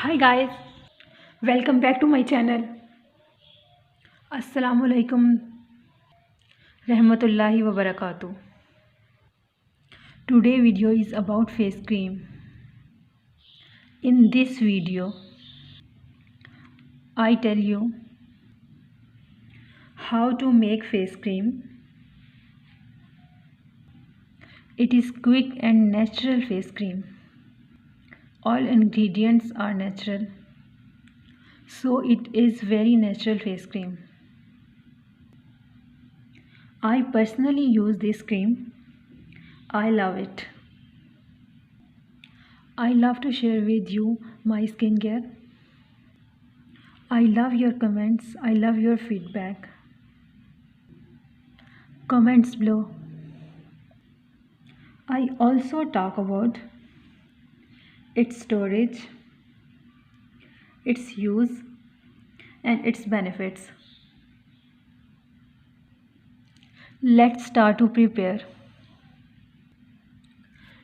Hi guys, welcome back to my channel. Assalamualaikum rahmatullahi wa barakatuh. Today video is about face cream. In this video, I tell you how to make face cream. It is quick and natural face cream. All ingredients are natural, so it is very natural face cream. I personally use this cream. I love it. I love to share with you my skincare. I love your comments. I love your feedback. Comments below. I also talk about its storage, its use, and its benefits. Let's start to prepare.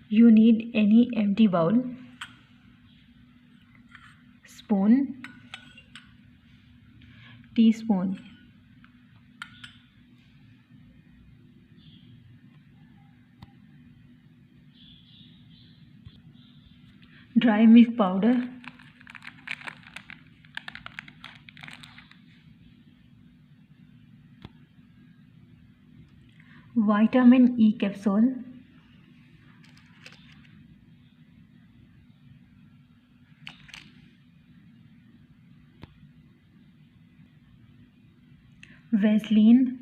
You need any empty bowl, spoon, teaspoon, dry milk powder, vitamin E capsule, Vaseline,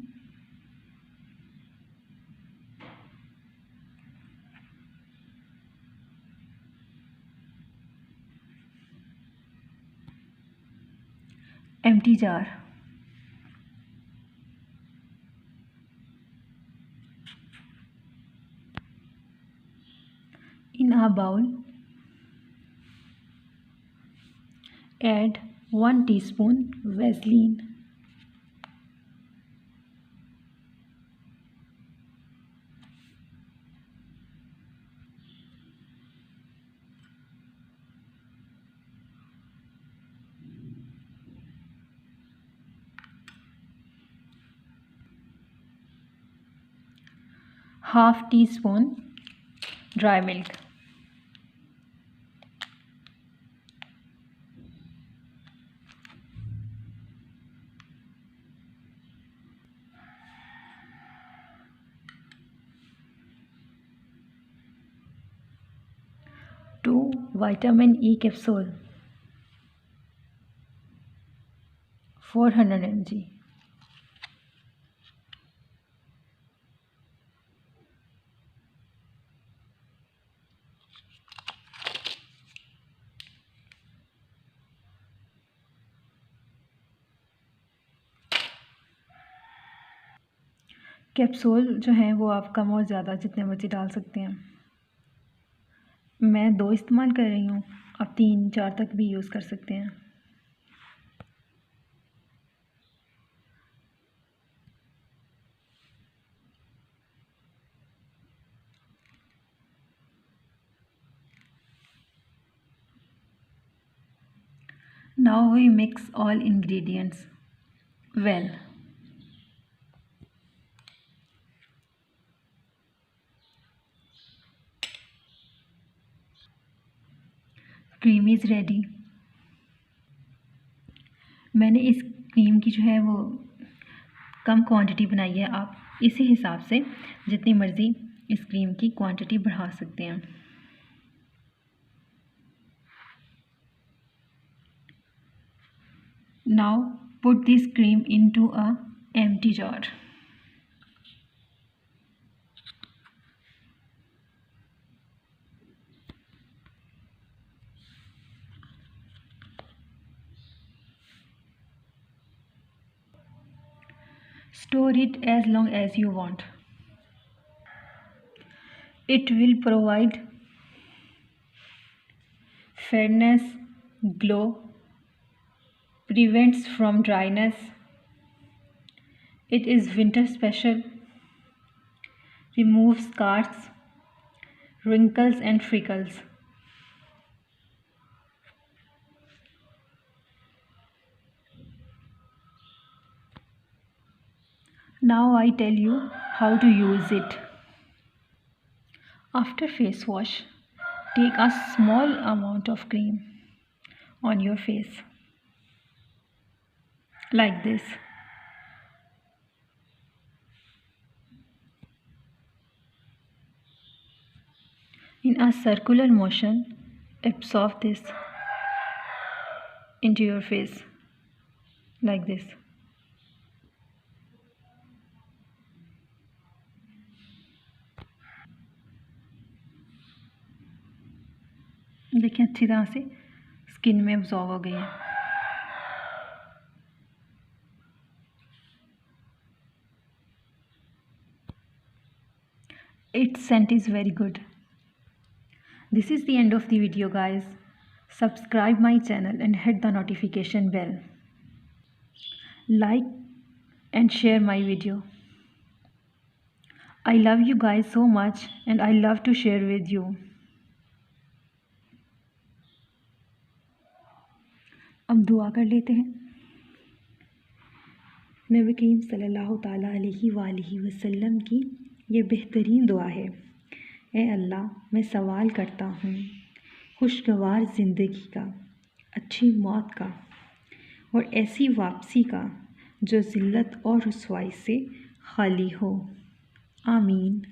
empty jar. In a bowl, add 1 teaspoon Vaseline. Half teaspoon dry milk. Two vitamin E capsule, 400 mg. Capsule जो हैं वो आप कम और ज़्यादा जितने मर्जी डाल सकते हैं। मैं 2 इस्तेमाल कर रही हूँ, आप 3-4 तक भी यूज़ कर सकते हैं। Now we mix all ingredients well. Cream is ready. मैंने इस क्रीम की जो है वो कम क्वांटिटी बनाई है। आप इसी हिसाब से जितनी मर्ज़ी इस क्रीम की क्वांटिटी बढ़ा सकते हैं। Now put this cream into a empty jar. Store it as long as you want. It will provide fairness, glow, prevents from dryness. It is winter special, removes scars, wrinkles and freckles. Now I tell you how to use it. After face wash, take a small amount of cream on your face like this. In a circular motion, absorb this into your face like this. देखिए अच्छी तरह से skin में absorb हो गई है. Its scent is very good. This is the end of the video, guys. Subscribe my channel and hit the notification bell. Like and share my video. I love you guys so much and I love to share with you. अब दुआ कर लेते हैं. नबी करीम सल्लल्लाहु ताला अलैहि वसल्लम की ये बेहतरीन दुआ है. ए अल्लाह, मैं सवाल करता हूँ खुशगवार ज़िंदगी का, अच्छी मौत का और ऐसी वापसी का जो ज़िल्लत और रुसवाई से खाली हो. आमीन.